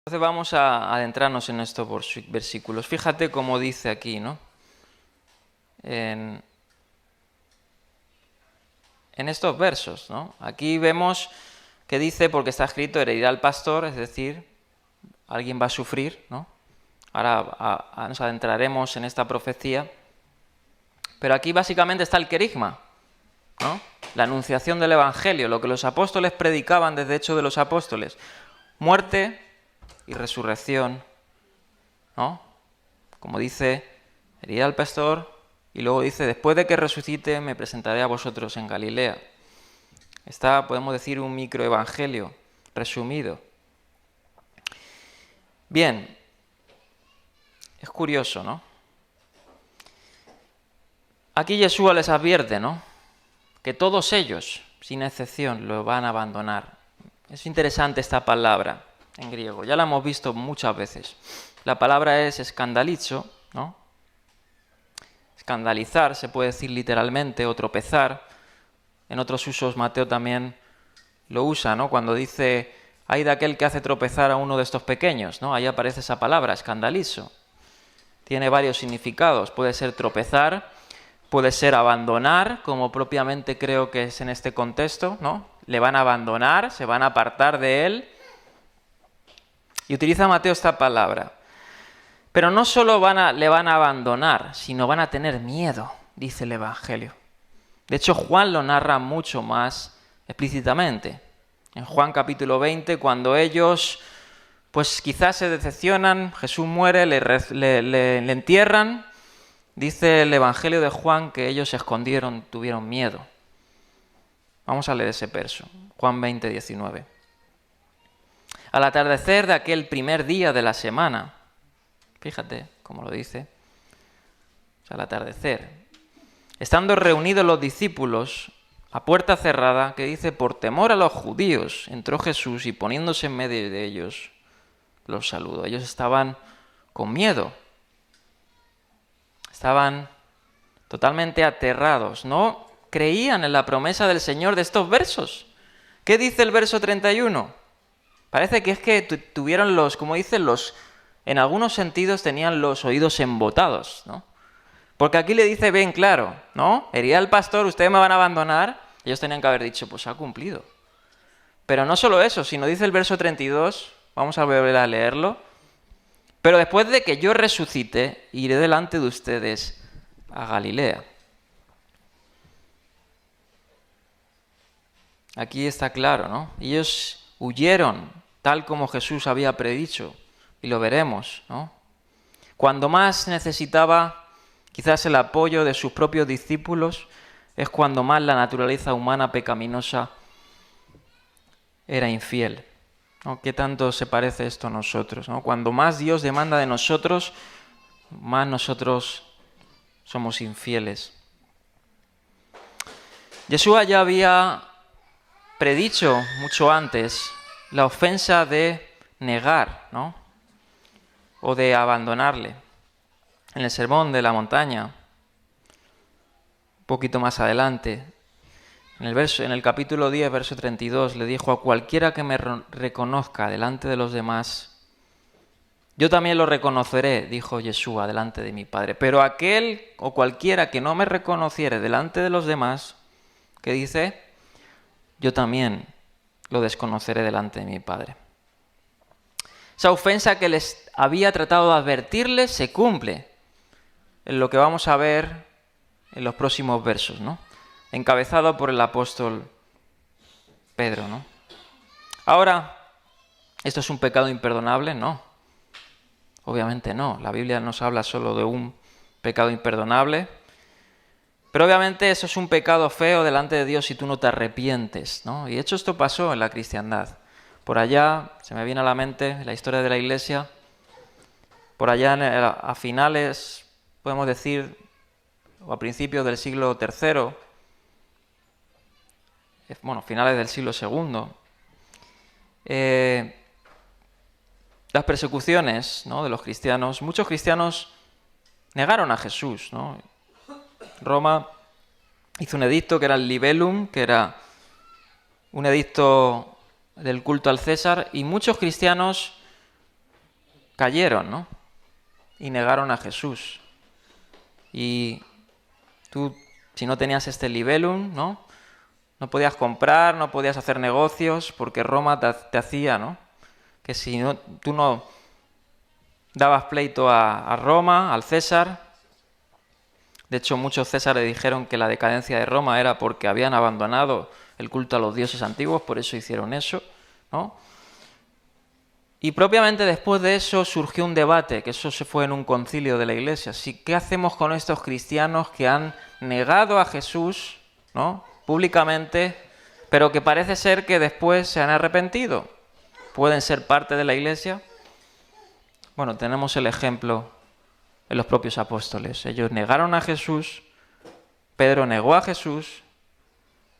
Entonces vamos a adentrarnos en estos versículos. Fíjate cómo dice aquí, ¿no? En estos versos, ¿no? Aquí vemos que dice, porque está escrito, heredará al pastor, es decir, alguien va a sufrir, ¿no? Ahora nos adentraremos en esta profecía. Pero aquí básicamente está el querigma, ¿no? La anunciación del Evangelio, lo que los apóstoles predicaban desde Hechos de los Apóstoles. Muerte y resurrección, ¿no? Como dice, herirá al pastor, y luego dice, después de que resucite me presentaré a vosotros en Galilea. Está, podemos decir, un microevangelio resumido. Bien, es curioso, ¿no? Aquí Yeshua les advierte, ¿no? Que todos ellos, sin excepción, lo van a abandonar. Es interesante esta palabra en griego, ya la hemos visto muchas veces. La palabra es escandalizo, ¿no? Escandalizar, se puede decir literalmente, o tropezar. En otros usos Mateo también lo usa, ¿no? Cuando dice, hay de aquel que hace tropezar a uno de estos pequeños, ¿no? Ahí aparece esa palabra, escandalizo. Tiene varios significados, puede ser tropezar, puede ser abandonar, como propiamente creo que es en este contexto, ¿no? Le van a abandonar, se van a apartar de él. Y utiliza Mateo esta palabra. Pero no solo le van a abandonar, sino van a tener miedo, dice el Evangelio. De hecho, Juan lo narra mucho más explícitamente. En Juan capítulo 20, cuando ellos, pues quizás se decepcionan, Jesús muere, le entierran, dice el Evangelio de Juan que ellos se escondieron, tuvieron miedo. Vamos a leer ese verso, Juan 20, 19. Al atardecer de aquel primer día de la semana, fíjate cómo lo dice, al atardecer, estando reunidos los discípulos a puerta cerrada, que dice, por temor a los judíos, entró Jesús y poniéndose en medio de ellos, los saludó. Ellos estaban con miedo, estaban totalmente aterrados, no creían en la promesa del Señor de estos versos. ¿Qué dice el verso 31? Parece que es que tuvieron como dicen en algunos sentidos tenían los oídos embotados, ¿no? Porque aquí le dice bien claro, ¿no? Herirá al pastor, ustedes me van a abandonar. Ellos tenían que haber dicho, pues ha cumplido. Pero no solo eso, sino dice el verso 32, vamos a volver a leerlo. Pero después de que yo resucite, iré delante de ustedes a Galilea. Aquí está claro, ¿no? Ellos huyeron, tal como Jesús había predicho, y lo veremos, ¿no? Cuando más necesitaba quizás el apoyo de sus propios discípulos, es cuando más la naturaleza humana pecaminosa era infiel, ¿no? ¿Qué tanto se parece esto a nosotros, ¿no? Cuando más Dios demanda de nosotros, más nosotros somos infieles. Yeshua ya había predicho mucho antes la ofensa de negar, ¿no? O de abandonarle. En el sermón de la montaña, un poquito más adelante, en el capítulo 10, verso 32, le dijo, a cualquiera que me reconozca delante de los demás, yo también lo reconoceré, dijo Yeshua, delante de mi Padre. Pero aquel o cualquiera que no me reconociere delante de los demás, ¿qué dice? Yo también lo desconoceré delante de mi Padre. Esa ofensa que les había tratado de advertirles se cumple en lo que vamos a ver en los próximos versos, ¿no? Encabezado por el apóstol Pedro, ¿no? Ahora, ¿esto es un pecado imperdonable? No. Obviamente no. La Biblia nos habla solo de un pecado imperdonable. Pero obviamente eso es un pecado feo delante de Dios si tú no te arrepientes, ¿no? Y de hecho esto pasó en la cristiandad. Por allá, se me viene a la mente la historia de la Iglesia, por allá a finales, podemos decir, o a principios del siglo III, finales del siglo II, las persecuciones, ¿no?, de los cristianos, muchos cristianos negaron a Jesús, ¿no? Roma hizo un edicto que era el Libellum, que era un edicto del culto al César, y muchos cristianos cayeron, ¿no? Y negaron a Jesús. Y tú, si no tenías este libellum, ¿no? No podías comprar, no podías hacer negocios, porque Roma te hacía, ¿no? Que si no, tú no dabas pleito a Roma, al César. De hecho, muchos césares dijeron que la decadencia de Roma era porque habían abandonado el culto a los dioses antiguos, por eso hicieron eso, ¿no? Y propiamente después de eso surgió un debate, que eso se fue en un concilio de la Iglesia. ¿Qué hacemos con estos cristianos que han negado a Jesús, ¿no? Públicamente, pero que parece ser que después se han arrepentido? ¿Pueden ser parte de la Iglesia? Bueno, tenemos el ejemplo en los propios apóstoles. Ellos negaron a Jesús, Pedro negó a Jesús,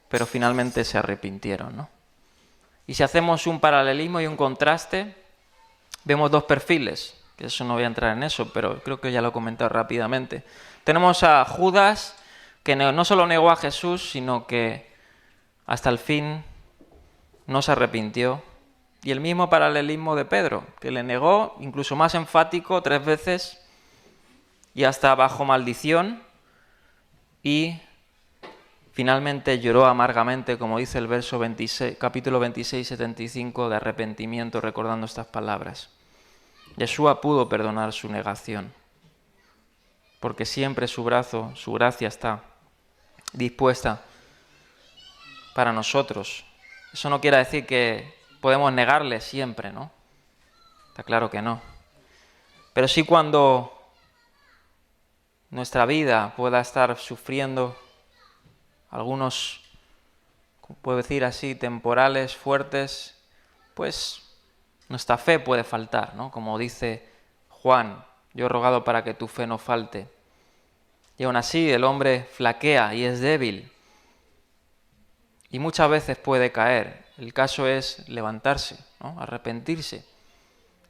pero finalmente se arrepintieron, ¿no? Y si hacemos un paralelismo y un contraste, vemos dos perfiles, que eso no voy a entrar en eso, pero creo que ya lo he comentado rápidamente. Tenemos a Judas, que no solo negó a Jesús, sino que hasta el fin no se arrepintió. Y el mismo paralelismo de Pedro, que le negó, incluso más enfático, 3 veces, y hasta bajo maldición, y finalmente lloró amargamente, como dice el verso 26, capítulo 26, 75, de arrepentimiento, recordando estas palabras. Yeshua pudo perdonar su negación, porque siempre su gracia está dispuesta para nosotros. Eso no quiere decir que podemos negarle siempre, ¿no? Está claro que no. Pero sí cuando nuestra vida pueda estar sufriendo algunos, puedo decir así, temporales fuertes, pues nuestra fe puede faltar, ¿no? Como dice Juan, yo he rogado para que tu fe no falte. Y aún así el hombre flaquea y es débil. Y muchas veces puede caer. El caso es levantarse, ¿no? Arrepentirse.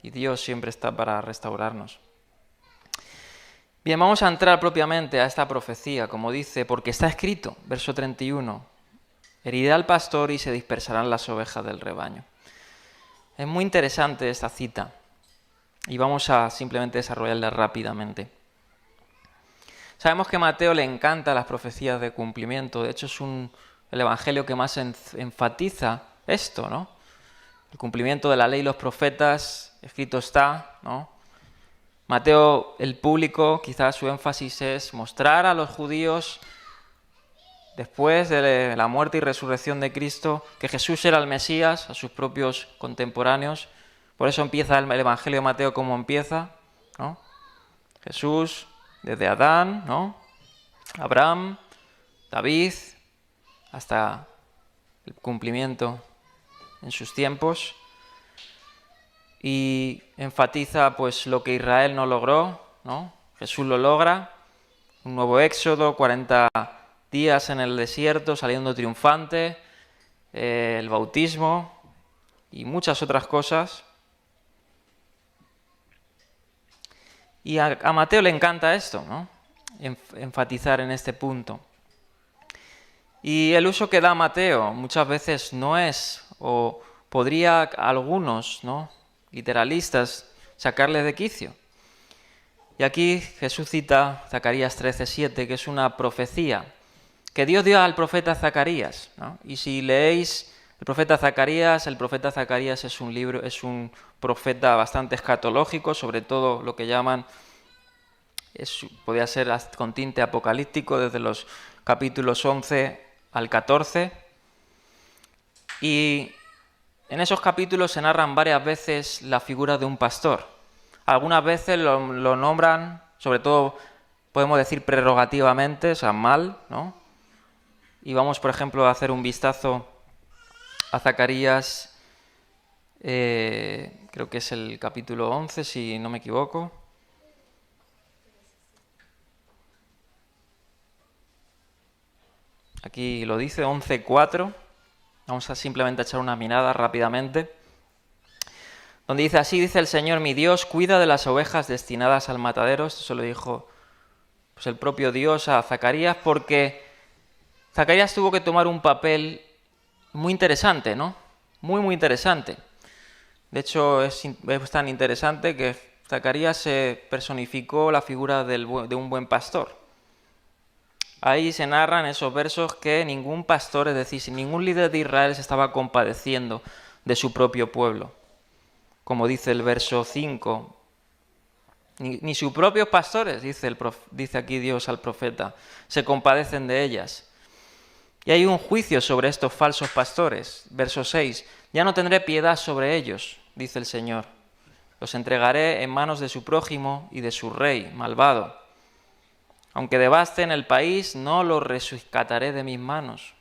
Y Dios siempre está para restaurarnos. Bien, vamos a entrar propiamente a esta profecía, como dice, porque está escrito, verso 31, herirá al pastor y se dispersarán las ovejas del rebaño. Es muy interesante esta cita y vamos a simplemente desarrollarla rápidamente. Sabemos que a Mateo le encantan las profecías de cumplimiento, de hecho es el evangelio que más enfatiza esto, ¿no? El cumplimiento de la ley y los profetas, escrito está, ¿no? Mateo, el público, quizás su énfasis es mostrar a los judíos, después de la muerte y resurrección de Cristo, que Jesús era el Mesías, a sus propios contemporáneos. Por eso empieza el Evangelio de Mateo como empieza, ¿no? Jesús, desde Adán, ¿no? Abraham, David, hasta el cumplimiento en sus tiempos. Y enfatiza pues lo que Israel no logró, ¿no? Jesús lo logra, un nuevo éxodo, 40 días en el desierto saliendo triunfante, el bautismo y muchas otras cosas. Y a Mateo le encanta esto, ¿no? Enfatizar en este punto. Y el uso que da Mateo muchas veces no es, o podría algunos, ¿no?, literalistas, sacarle de quicio. Y aquí Jesús cita Zacarías 13:7, que es una profecía que Dios dio al profeta Zacarías, ¿no? Y si leéis el profeta Zacarías es un profeta bastante escatológico, sobre todo lo que llaman, podría ser con tinte apocalíptico, desde los capítulos 11 al 14. Y en esos capítulos se narran varias veces la figura de un pastor. Algunas veces lo nombran, sobre todo podemos decir prerrogativamente, o sea, mal, ¿no? Y vamos, por ejemplo, a hacer un vistazo a Zacarías, creo que es el capítulo 11, si no me equivoco. Aquí lo dice, 11:4. Vamos a simplemente echar una mirada rápidamente. Donde dice, así dice el Señor mi Dios, cuida de las ovejas destinadas al matadero. Esto se lo dijo pues, el propio Dios a Zacarías, porque Zacarías tuvo que tomar un papel muy interesante, ¿no? Muy, muy interesante. De hecho, es tan interesante que Zacarías se personificó la figura de un buen pastor. Ahí se narran esos versos que ningún pastor, es decir, ningún líder de Israel se estaba compadeciendo de su propio pueblo. Como dice el verso 5, ni sus propios pastores, dice aquí Dios al profeta, se compadecen de ellas. Y hay un juicio sobre estos falsos pastores. Verso 6, ya no tendré piedad sobre ellos, dice el Señor. Los entregaré en manos de su prójimo y de su rey malvado. Aunque devasten el país, no los rescataré de mis manos.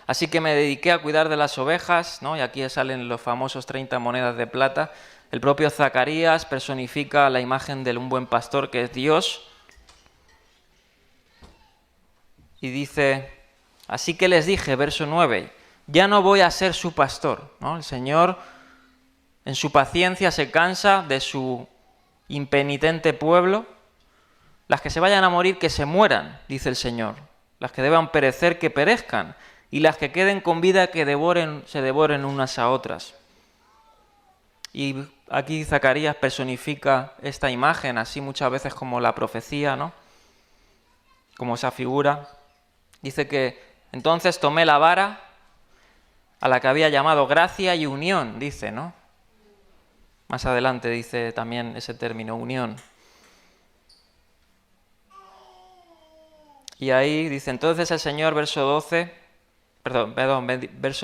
Así que me dediqué a cuidar de las ovejas, ¿no? Y aquí salen los famosos 30 monedas de plata. El propio Zacarías personifica la imagen de un buen pastor que es Dios. Y dice, así que les dije, verso 9, ya no voy a ser su pastor, ¿no? El Señor en su paciencia se cansa de su impenitente pueblo. Las que se vayan a morir, que se mueran, dice el Señor. Las que deban perecer, que perezcan. Y las que queden con vida, que se devoren unas a otras. Y aquí Zacarías personifica esta imagen, así muchas veces como la profecía, ¿no? Como esa figura. Dice que entonces tomé la vara a la que había llamado gracia y unión, dice, ¿no? Más adelante dice también ese término, unión. Y ahí dice, entonces el Señor, verso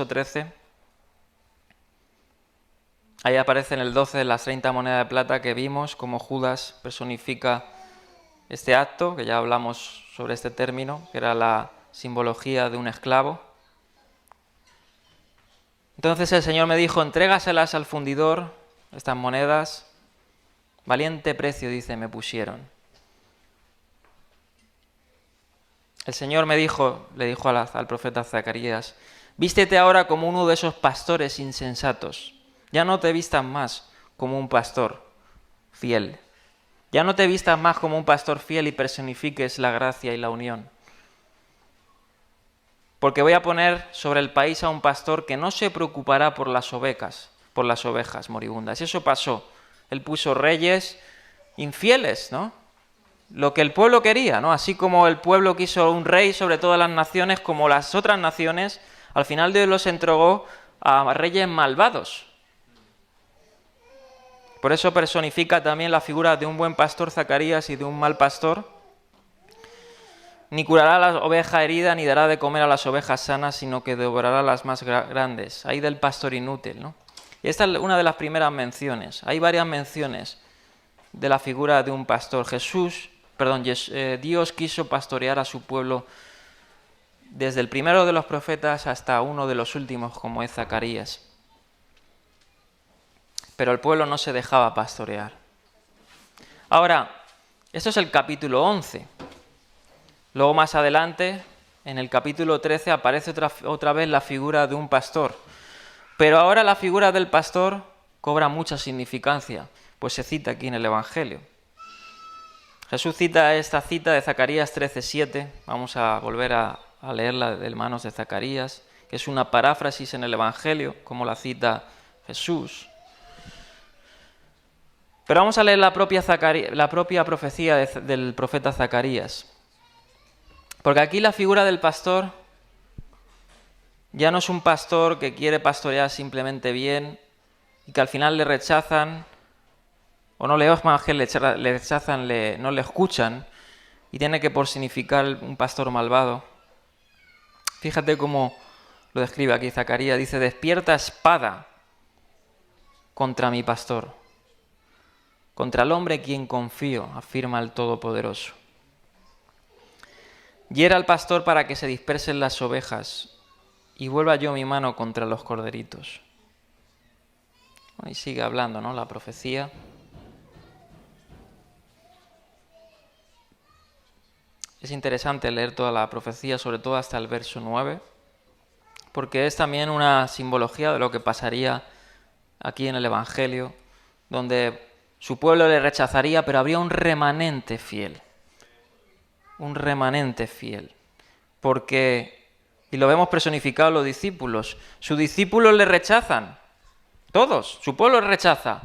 13, ahí aparece en el 12 las 30 monedas de plata que vimos, como Judas personifica este acto, que ya hablamos sobre este término, que era la simbología de un esclavo. Entonces el Señor me dijo, entrégaselas al fundidor, estas monedas, valiente precio, dice, me pusieron. El Señor le dijo al profeta Zacarías, vístete ahora como uno de esos pastores insensatos. Ya no te vistas más como un pastor fiel. Ya no te vistas más como un pastor fiel y personifiques la gracia y la unión. Porque voy a poner sobre el país a un pastor que no se preocupará por las ovejas moribundas. Eso pasó. Él puso reyes infieles, ¿no? Lo que el pueblo quería, ¿no? Así como el pueblo quiso un rey sobre todas las naciones, como las otras naciones, al final Dios los entregó a reyes malvados. Por eso personifica también la figura de un buen pastor Zacarías y de un mal pastor. Ni curará a la oveja herida, ni dará de comer a las ovejas sanas, sino que devorará a las más grandes. Ahí del pastor inútil, ¿no? Y esta es una de las primeras menciones. Hay varias menciones de la figura de un pastor. Dios quiso pastorear a su pueblo desde el primero de los profetas hasta uno de los últimos, como es Zacarías. Pero el pueblo no se dejaba pastorear. Ahora, esto es el capítulo 11. Luego más adelante, en el capítulo 13, aparece otra vez la figura de un pastor. Pero ahora la figura del pastor cobra mucha significancia, pues se cita aquí en el Evangelio. Jesús cita esta cita de Zacarías 13:7. Vamos a volver a leerla de manos de Zacarías, que es una paráfrasis en el Evangelio, como la cita Jesús. Pero vamos a leer la propia profecía del profeta Zacarías. Porque aquí la figura del pastor ya no es un pastor que quiere pastorear simplemente bien y que al final le rechazan, o no le rechazan, no le escuchan y tiene que personificar un pastor malvado. Fíjate cómo lo describe aquí Zacarías. Dice, despierta espada contra mi pastor, contra el hombre en quien confío, afirma el Todopoderoso. Hiera al pastor para que se dispersen las ovejas y vuelva yo mi mano contra los corderitos. Y sigue hablando, ¿no? La profecía. Es interesante leer toda la profecía, sobre todo hasta el verso 9, porque es también una simbología de lo que pasaría aquí en el Evangelio, donde su pueblo le rechazaría, pero habría un remanente fiel. Un remanente fiel. Porque, y lo vemos personificado en los discípulos, sus discípulos le rechazan. Todos, su pueblo le rechaza.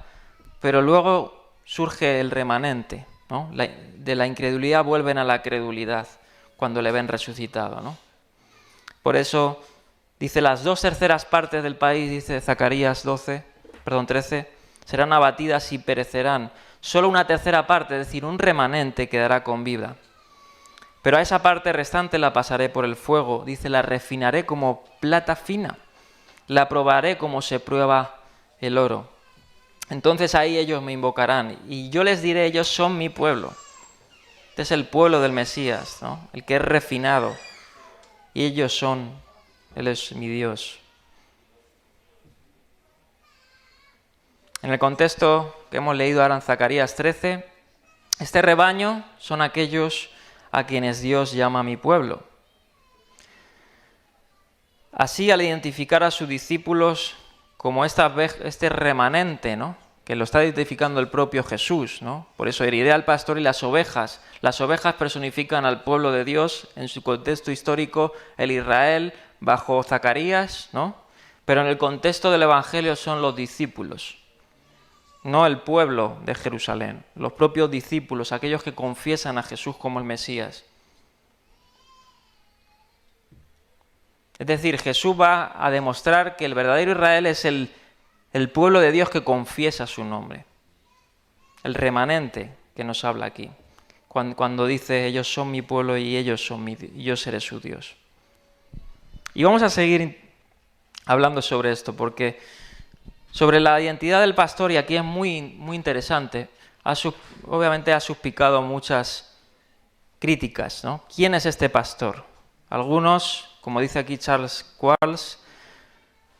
pero luego surge el remanente, ¿no? De la incredulidad vuelven a la credulidad cuando le ven resucitado, ¿no? Por eso dice las 2/3 partes del país, dice Zacarías 13, serán abatidas y perecerán. Solo 1/3 parte, es decir, un remanente quedará con vida. Pero a esa parte restante la pasaré por el fuego, dice, la refinaré como plata fina, la probaré como se prueba el oro. Entonces ahí ellos me invocarán y yo les diré, ellos son mi pueblo. Este es el pueblo del Mesías, ¿no? El que es refinado. Y ellos son, Él es mi Dios. En el contexto que hemos leído ahora en Zacarías 13, este rebaño son aquellos a quienes Dios llama mi pueblo. Así, al identificar a sus discípulos como este remanente, ¿no?, que lo está identificando el propio Jesús, ¿no? Por eso heriré al pastor y las ovejas. Las ovejas personifican al pueblo de Dios en su contexto histórico, el Israel bajo Zacarías, ¿no? Pero en el contexto del Evangelio son los discípulos, no el pueblo de Jerusalén, los propios discípulos, aquellos que confiesan a Jesús como el Mesías. Es decir, Jesús va a demostrar que el verdadero Israel es el pueblo de Dios que confiesa su nombre. El remanente que nos habla aquí. Cuando dice, ellos son mi pueblo y y yo seré su Dios. Y vamos a seguir hablando sobre esto, porque sobre la identidad del pastor, y aquí es muy, muy interesante, obviamente ha suspicado muchas críticas, ¿no? ¿Quién es este pastor? Algunos, como dice aquí Charles Quarles,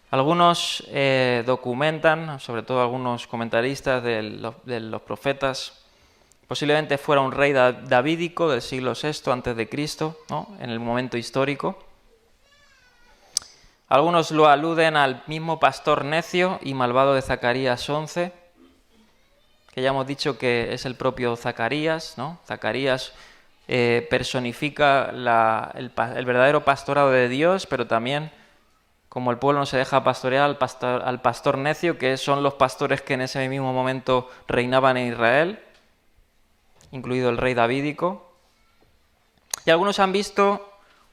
algunos documentan, sobre todo algunos comentaristas de los profetas, posiblemente fuera un rey davídico del siglo VI antes de Cristo, ¿no?, en el momento histórico. Algunos lo aluden al mismo pastor necio y malvado de Zacarías 11, que ya hemos dicho que es el propio Zacarías, ¿no? Zacarías personifica el verdadero pastorado de Dios, pero también, como el pueblo no se deja pastorear, al pastor necio, que son los pastores que en ese mismo momento reinaban en Israel, incluido el rey davídico. Y algunos han visto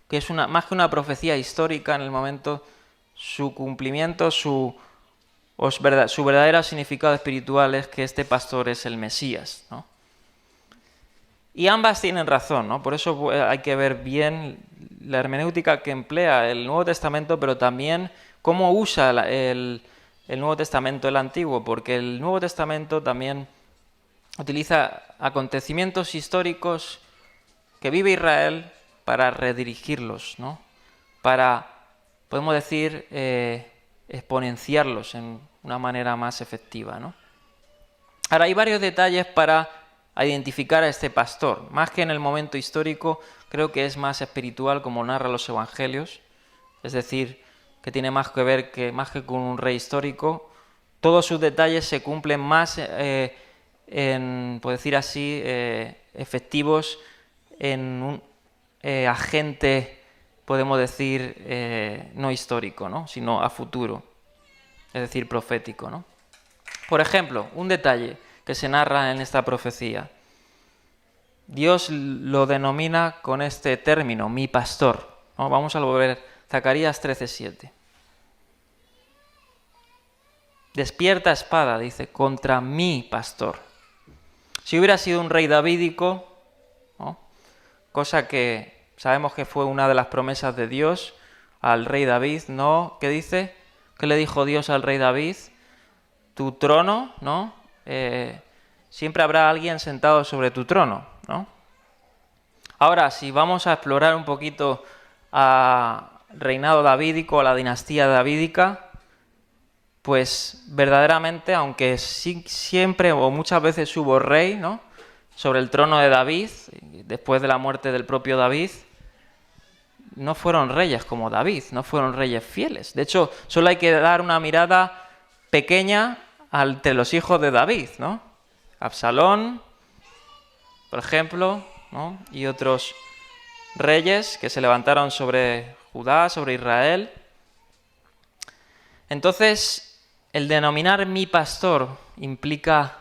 que es más que una profecía histórica en el momento, su cumplimiento, su verdadero significado espiritual es que este pastor es el Mesías, ¿no? Y ambas tienen razón, ¿no? Por eso hay que ver bien la hermenéutica que emplea el Nuevo Testamento, pero también cómo usa el Nuevo Testamento el Antiguo, porque el Nuevo Testamento también utiliza acontecimientos históricos que vive Israel para redirigirlos, ¿no? Para, podemos decir, exponenciarlos en una manera más efectiva, ¿no? Ahora, hay varios detalles para identificar a este pastor. Más que en el momento histórico, creo que es más espiritual, como narra los evangelios. Es decir, que tiene más que ver más que con un rey histórico. Todos sus detalles se cumplen más, por decir así, efectivos en un agente, podemos decir, no histórico, ¿no?, sino a futuro, es decir, profético, ¿no? Por ejemplo, un detalle que se narra en esta profecía. Dios lo denomina con este término, mi pastor, ¿no? Vamos a volver, Zacarías 13:7. Despierta espada, dice, contra mi pastor. Si hubiera sido un rey davídico, ¿no?, cosa que sabemos que fue una de las promesas de Dios al rey David, ¿no? ¿Qué dice? ¿Qué le dijo Dios al rey David? Tu trono, ¿no? Siempre habrá alguien sentado sobre tu trono, ¿no? Ahora, si vamos a explorar un poquito al reinado davídico, a la dinastía davídica, pues verdaderamente, aunque siempre o muchas veces hubo rey, ¿no?, sobre el trono de David, después de la muerte del propio David, no fueron reyes como David, no fueron reyes fieles. De hecho, solo hay que dar una mirada pequeña entre los hijos de David, ¿no? Absalón, por ejemplo, ¿no?, y otros reyes que se levantaron sobre Judá, sobre Israel. Entonces, el denominar mi pastor implica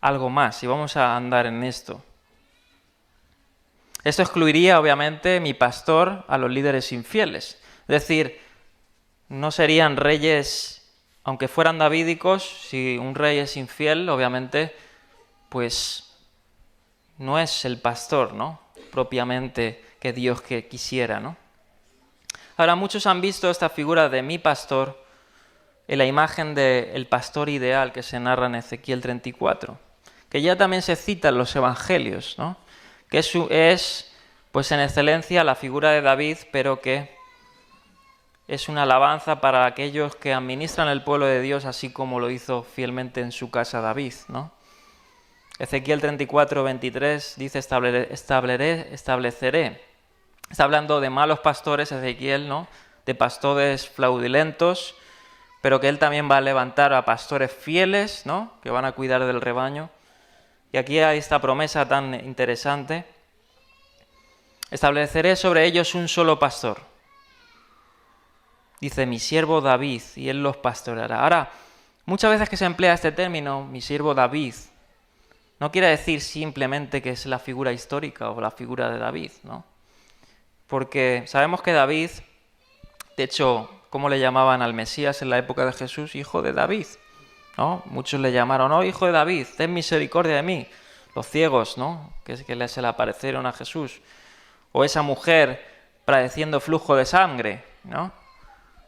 algo más y vamos a andar en esto. Esto excluiría, obviamente, mi pastor a los líderes infieles. Es decir, no serían reyes, aunque fueran davídicos, si un rey es infiel, obviamente, pues no es el pastor, ¿no? Propiamente que Dios que quisiera, ¿no? Ahora, muchos han visto esta figura de mi pastor en la imagen del pastor ideal que se narra en Ezequiel 34, que ya también se cita en los evangelios, ¿no? Que es, pues en excelencia, la figura de David, pero que es una alabanza para aquellos que administran el pueblo de Dios, así como lo hizo fielmente en su casa David, ¿no? Ezequiel 34, 23 dice, estableceré. Está hablando de malos pastores, Ezequiel, ¿no? De pastores fraudulentos, pero que él también va a levantar a pastores fieles, ¿no? Que van a cuidar del rebaño. Y aquí hay esta promesa tan interesante. Estableceré sobre ellos un solo pastor. Dice, mi siervo David, y él los pastoreará. Ahora, muchas veces que se emplea este término, mi siervo David, no quiere decir simplemente que es la figura histórica o la figura de David, ¿no? Porque sabemos que David, de hecho, ¿cómo le llamaban al Mesías en la época de Jesús? Hijo de David, ¿no? Muchos le llamaron, oh, hijo de David, ten misericordia de mí. Los ciegos, ¿no? Que se le aparecieron a Jesús. O esa mujer padeciendo flujo de sangre, ¿no?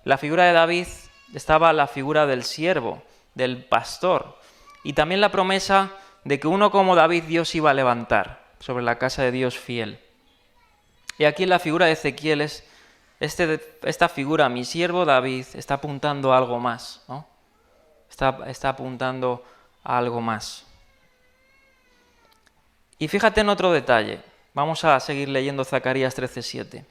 La figura de David estaba la figura del siervo, del pastor. Y también la promesa de que uno como David Dios iba a levantar sobre la casa de Dios fiel. Y aquí en la figura de Ezequiel es esta figura, mi siervo David, está apuntando a algo más, ¿no? Está apuntando a algo más. Y fíjate en otro detalle. Vamos a seguir leyendo Zacarías 13:7.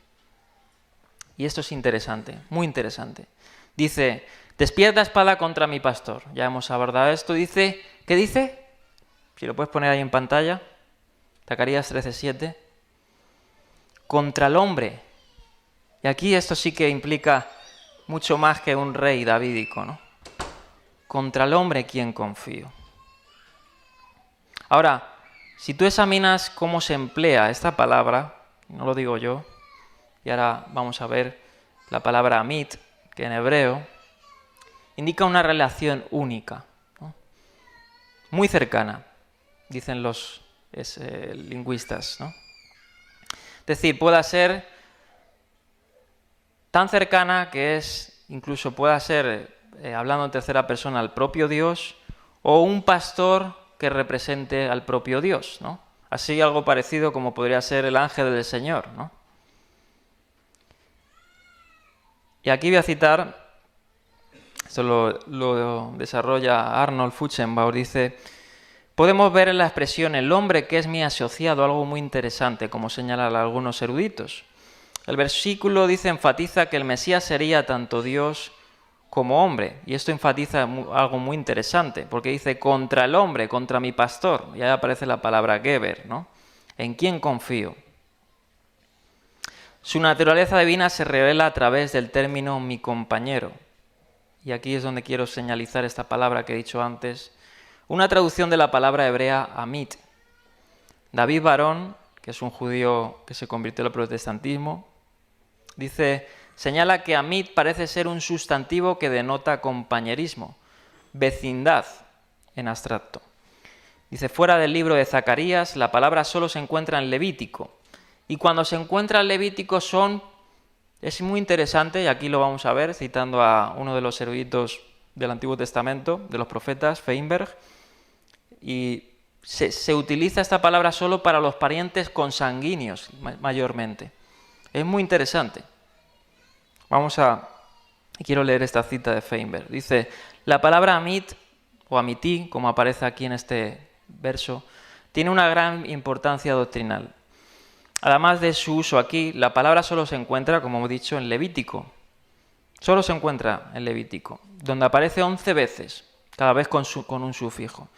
Y esto es interesante, muy interesante. Dice, despierta espada contra mi pastor. Ya hemos abordado esto. Dice, ¿qué dice? Si lo puedes poner ahí en pantalla. Zacarías 13:7. Contra el hombre. Y aquí esto sí que implica mucho más que un rey davídico, ¿no? Contra el hombre quien confío. Ahora, si tú examinas cómo se emplea esta palabra, no lo digo yo, y ahora vamos a ver la palabra amit, que en hebreo indica una relación única, ¿no? Muy cercana, dicen los lingüistas, ¿no? Es decir, pueda ser tan cercana que incluso pueda ser, hablando en tercera persona, el propio Dios, o un pastor que represente al propio Dios, ¿no? Así algo parecido como podría ser el ángel del Señor, ¿no? Y aquí voy a citar, esto lo desarrolla Arnold Futzenbauer, dice, podemos ver en la expresión el hombre que es mi asociado algo muy interesante, como señalan algunos eruditos. El versículo enfatiza que el Mesías sería tanto Dios como hombre, y esto enfatiza algo muy interesante, porque dice contra el hombre, contra mi pastor, y ahí aparece la palabra Geber, ¿no? ¿En quién confío? Su naturaleza divina se revela a través del término mi compañero. Y aquí es donde quiero señalizar esta palabra que he dicho antes. Una traducción de la palabra hebrea amit. David Barón, que es un judío que se convirtió al protestantismo, señala que amit parece ser un sustantivo que denota compañerismo, vecindad en abstracto. Dice, fuera del libro de Zacarías, la palabra solo se encuentra en Levítico. Y cuando se encuentra en Levítico es muy interesante, y aquí lo vamos a ver, citando a uno de los eruditos del Antiguo Testamento, de los profetas, Feinberg, y se utiliza esta palabra solo para los parientes consanguíneos, mayormente. Es muy interesante. Quiero leer esta cita de Feinberg. Dice, la palabra amit, o amití, como aparece aquí en este verso, tiene una gran importancia doctrinal. Además de su uso aquí, la palabra solo se encuentra, como hemos dicho, en Levítico. Solo se encuentra en Levítico, donde aparece 11 veces, cada vez con un sufijo.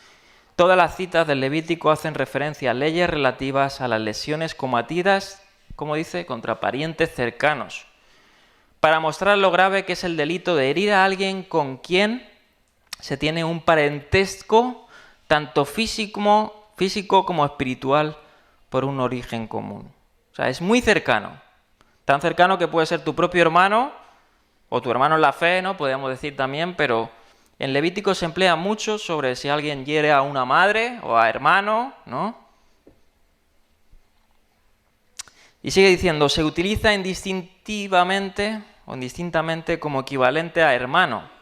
Todas las citas del Levítico hacen referencia a leyes relativas a las lesiones cometidas, como dice, contra parientes cercanos, para mostrar lo grave que es el delito de herir a alguien con quien se tiene un parentesco tanto físico como espiritual por un origen común. O sea, es muy cercano. Tan cercano que puede ser tu propio hermano o tu hermano en la fe, ¿no? Podríamos decir también, pero en Levítico se emplea mucho sobre si alguien hiere a una madre o a hermano, ¿no? Y sigue diciendo, se utiliza indistintamente o indistintamente como equivalente a hermano.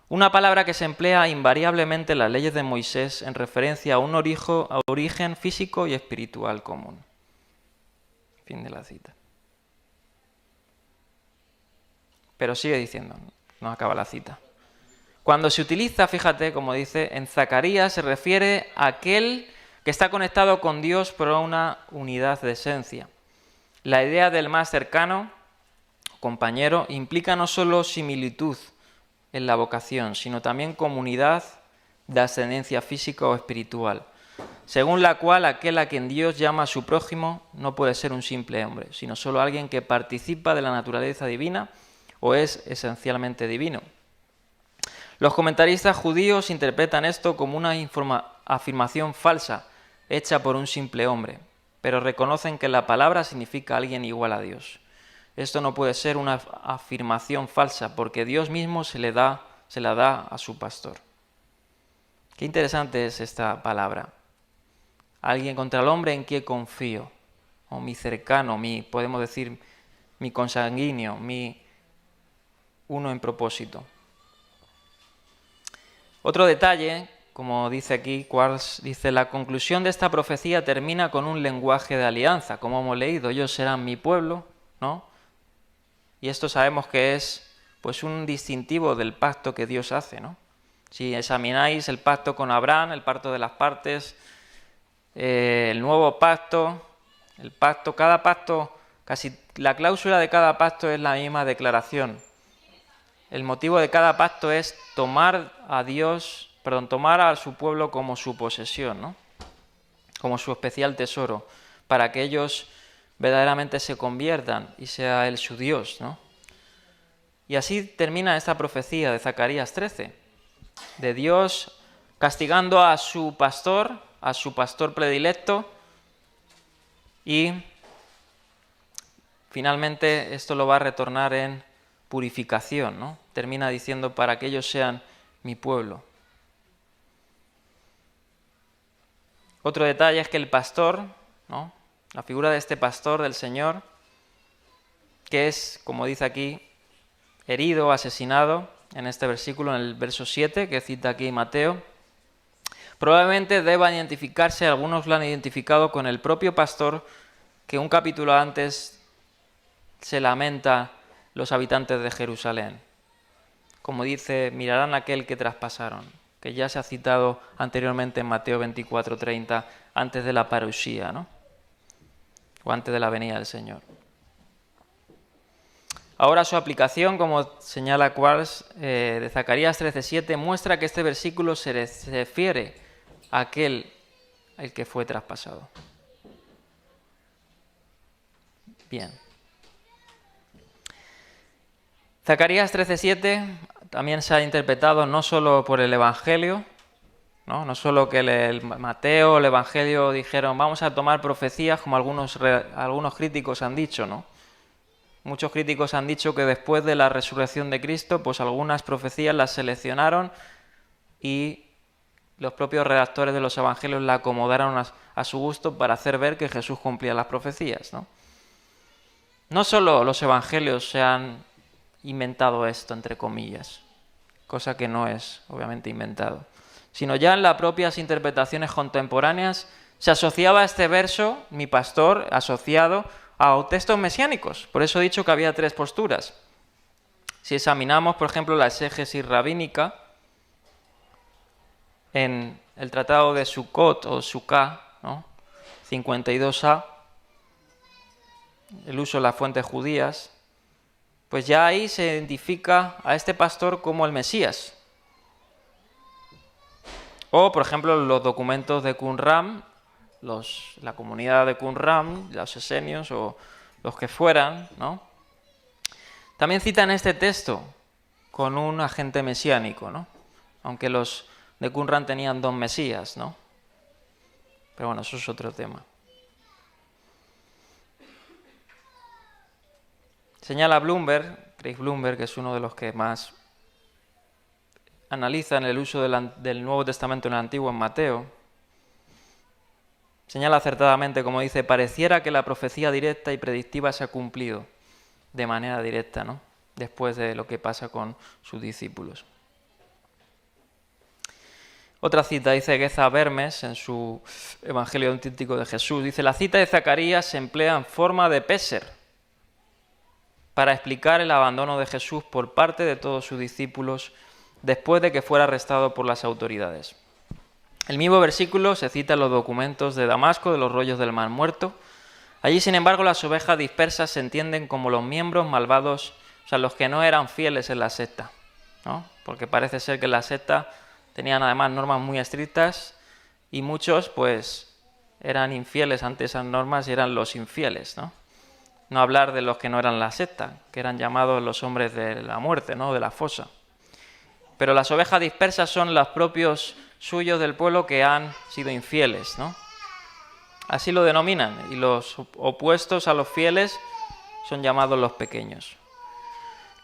Una palabra que se emplea invariablemente en las leyes de Moisés en referencia a un origen físico y espiritual común. Fin de la cita. Pero sigue diciendo, no acaba la cita. Cuando se utiliza, fíjate, como dice, en Zacarías se refiere a aquel que está conectado con Dios por una unidad de esencia. La idea del más cercano, compañero, implica no solo similitud en la vocación, sino también comunidad de ascendencia física o espiritual, según la cual aquel a quien Dios llama a su prójimo no puede ser un simple hombre, sino solo alguien que participa de la naturaleza divina o es esencialmente divino. Los comentaristas judíos interpretan esto como una afirmación falsa, hecha por un simple hombre, pero reconocen que la palabra significa alguien igual a Dios. Esto no puede ser una afirmación falsa, porque Dios mismo se la da a su pastor. Qué interesante es esta palabra. Alguien contra el hombre en quien confío, o mi cercano, podemos decir, mi consanguíneo, mi uno en propósito. Otro detalle, como dice aquí Quarles, dice, la conclusión de esta profecía termina con un lenguaje de alianza, como hemos leído, ellos serán mi pueblo, ¿no? Y esto sabemos que es pues un distintivo del pacto que Dios hace, ¿no? Si examináis el pacto con Abraham, el pacto de las partes, el nuevo pacto, cada pacto, casi la cláusula de cada pacto es la misma declaración. El motivo de cada pacto es tomar a su pueblo como su posesión, ¿no? Como su especial tesoro, para que ellos verdaderamente se conviertan y sea Él su Dios, ¿no? Y así termina esta profecía de Zacarías 13, de Dios castigando a su pastor predilecto, y finalmente esto lo va a retornar en purificación, ¿no? Termina diciendo para que ellos sean mi pueblo. Otro detalle es que el pastor, ¿no? La figura de este pastor del Señor, que es, como dice aquí, herido, asesinado, en este versículo, en el verso 7, que cita aquí Mateo, probablemente deba identificarse, algunos lo han identificado con el propio pastor que un capítulo antes se lamenta los habitantes de Jerusalén. Como dice, mirarán a aquel que traspasaron, que ya se ha citado anteriormente en Mateo 24:30, antes de la parusía, ¿no? O antes de la venida del Señor. Ahora su aplicación, como señala Quarles, de Zacarías 13:7, muestra que este versículo se refiere a aquel el que fue traspasado. Bien. Zacarías 13:7 también se ha interpretado no solo por el Evangelio, no solo que el Mateo, el Evangelio dijeron vamos a tomar profecías, como algunos críticos han dicho, ¿no? Muchos críticos han dicho que después de la resurrección de Cristo, pues algunas profecías las seleccionaron y los propios redactores de los evangelios la acomodaron a su gusto para hacer ver que Jesús cumplía las profecías, ¿no? No solo los evangelios se han inventado esto, entre comillas, cosa que no es obviamente inventado, sino ya en las propias interpretaciones contemporáneas se asociaba este verso, mi pastor, asociado a textos mesiánicos. Por eso he dicho que había tres posturas. Si examinamos, por ejemplo, la exégesis rabínica, en el tratado de Sukkot o Sukkah, ¿no? 52a, el uso de las fuentes judías, pues ya ahí se identifica a este pastor como el Mesías. O, por ejemplo, los documentos de Qumran, la comunidad de Qumran, los esenios o los que fueran, ¿no? También citan este texto con un agente mesiánico, ¿no? aunque los de Qumran tenían 2 Mesías, ¿no? Pero bueno, eso es otro tema. Señala Craig Blomberg, que es uno de los que más analizan el uso del Nuevo Testamento en el Antiguo en Mateo. Señala acertadamente, como dice, pareciera que la profecía directa y predictiva se ha cumplido de manera directa, ¿no? Después de lo que pasa con sus discípulos. Otra cita dice Geza Vermes en su Evangelio auténtico de Jesús. Dice, la cita de Zacarías se emplea en forma de péser para explicar el abandono de Jesús por parte de todos sus discípulos después de que fuera arrestado por las autoridades. El mismo versículo se cita en los documentos de Damasco de los rollos del Mar Muerto. Allí, sin embargo, las ovejas dispersas se entienden como los miembros malvados, o sea, los que no eran fieles en la secta, ¿no? Porque parece ser que la secta tenían además normas muy estrictas y muchos pues eran infieles ante esas normas y eran los infieles, ¿no? No hablar de los que no eran la secta, que eran llamados los hombres de la muerte, ¿no? De la fosa. Pero las ovejas dispersas son los propios suyos del pueblo que han sido infieles, ¿no? Así lo denominan, y los opuestos a los fieles son llamados los pequeños.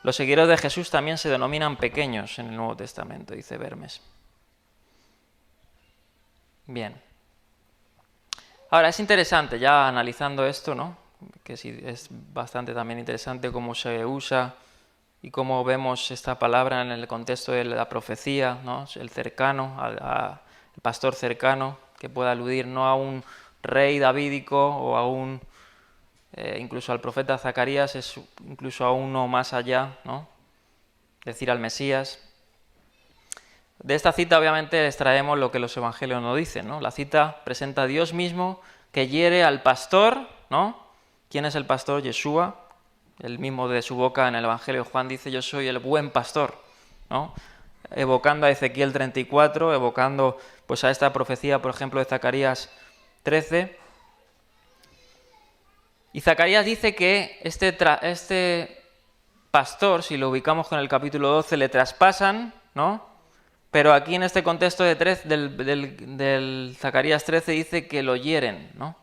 Los seguidores de Jesús también se denominan pequeños en el Nuevo Testamento, dice Vermes. Bien. Ahora, es interesante, ya analizando esto, ¿no? Que sí, es bastante también interesante cómo se usa y cómo vemos esta palabra en el contexto de la profecía, ¿no? El cercano, el pastor cercano, que puede aludir no a un rey davídico o a un, incluso al profeta Zacarías, es incluso a uno más allá, ¿no? Es decir, al Mesías. De esta cita obviamente extraemos lo que los evangelios nos dicen, ¿no? La cita presenta a Dios mismo que hiere al pastor, ¿no? ¿Quién es el pastor? Yeshua. Él mismo de su boca en el Evangelio Juan dice, yo soy el buen pastor, ¿no? Evocando a Ezequiel 34, evocando pues a esta profecía, por ejemplo, de Zacarías 13. Y Zacarías dice que este pastor, si lo ubicamos con el capítulo 12, le traspasan, ¿no? Pero aquí en este contexto del Zacarías 13 dice que lo hieren, ¿no?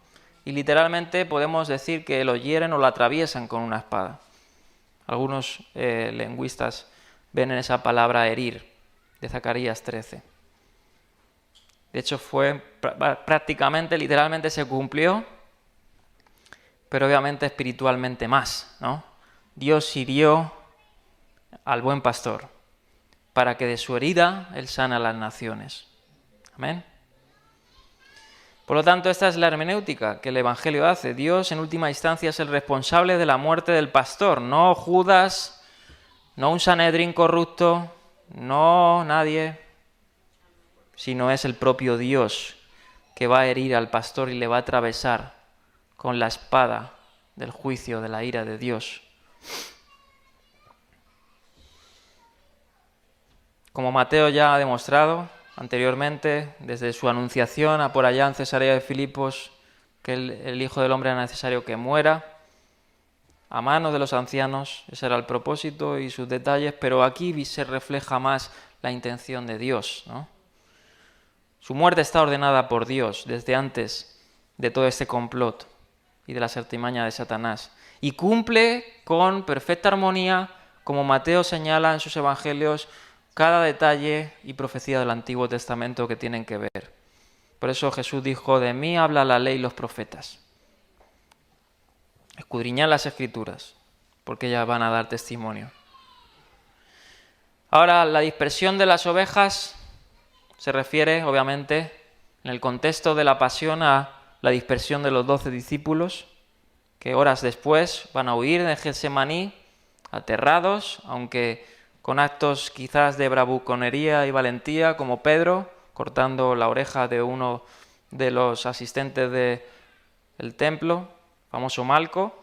Y literalmente podemos decir que lo hieren o lo atraviesan con una espada. Algunos lingüistas ven en esa palabra herir de Zacarías 13. De hecho fue prácticamente, literalmente se cumplió, pero obviamente espiritualmente más, ¿no? Dios hirió al buen pastor para que de su herida él sana a las naciones. Amén. Por lo tanto, esta es la hermenéutica que el Evangelio hace. Dios, en última instancia, es el responsable de la muerte del pastor, no Judas, no un Sanedrín corrupto, no nadie, sino es el propio Dios que va a herir al pastor y le va a atravesar con la espada del juicio, de la ira de Dios. Como Mateo ya ha demostrado anteriormente, desde su anunciación a por allá en Cesarea de Filipos, que el Hijo del Hombre era necesario que muera a manos de los ancianos, ese era el propósito y sus detalles, pero aquí se refleja más la intención de Dios, ¿no? Su muerte está ordenada por Dios desde antes de todo este complot y de la artimaña de Satanás, y cumple con perfecta armonía, como Mateo señala en sus evangelios, cada detalle y profecía del Antiguo Testamento que tienen que ver. Por eso Jesús dijo, de mí habla la ley y los profetas. Escudriñad las Escrituras, porque ellas van a dar testimonio. Ahora, la dispersión de las ovejas se refiere, obviamente, en el contexto de la pasión a la dispersión de los 12 discípulos, que horas después van a huir de Getsemaní, aterrados, aunque con actos quizás de bravuconería y valentía, como Pedro, cortando la oreja de uno de los asistentes del templo, famoso Malco,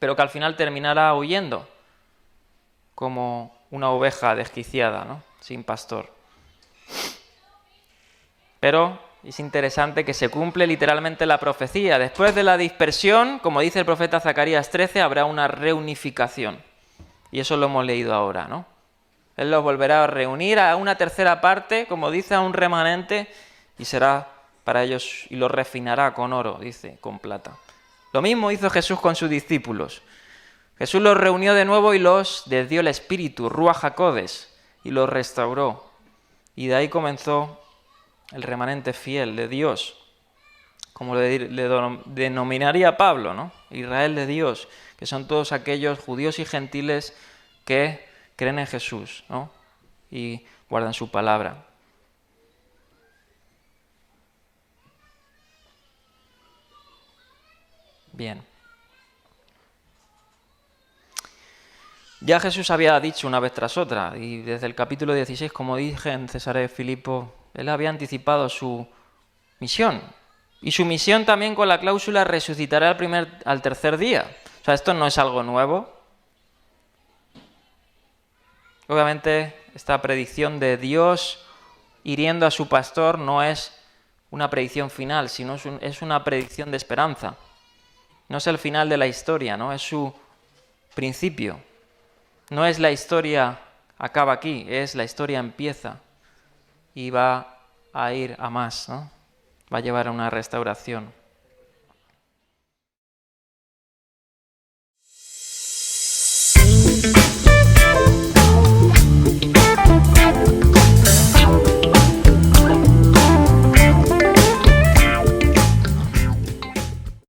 pero que al final terminará huyendo como una oveja desquiciada, ¿no? Sin pastor. Pero es interesante que se cumple literalmente la profecía. Después de la dispersión, como dice el profeta Zacarías 13, habrá una reunificación. Y eso lo hemos leído ahora, ¿no? Él los volverá a reunir a una tercera parte, como dice, a un remanente, y será para ellos, y los refinará con oro, dice, con plata. Lo mismo hizo Jesús con sus discípulos. Jesús los reunió de nuevo y les dio el Espíritu, Ruach HaKodesh, y los restauró. Y de ahí comenzó el remanente fiel de Dios, como le denominaría Pablo, ¿no? Israel de Dios, que son todos aquellos judíos y gentiles que creen en Jesús, ¿no? Y guardan su palabra. Bien. Ya Jesús había dicho una vez tras otra, y desde el capítulo 16, como dije en Cesarea de Filipo, él había anticipado su misión. Y su misión también con la cláusula resucitará al tercer día. O sea, esto no es algo nuevo. Obviamente, esta predicción de Dios hiriendo a su pastor no es una predicción final, sino es una predicción de esperanza. No es el final de la historia, ¿no? Es su principio. No es la historia acaba aquí, es la historia empieza y va a ir a más, ¿no? Va a llevar a una restauración.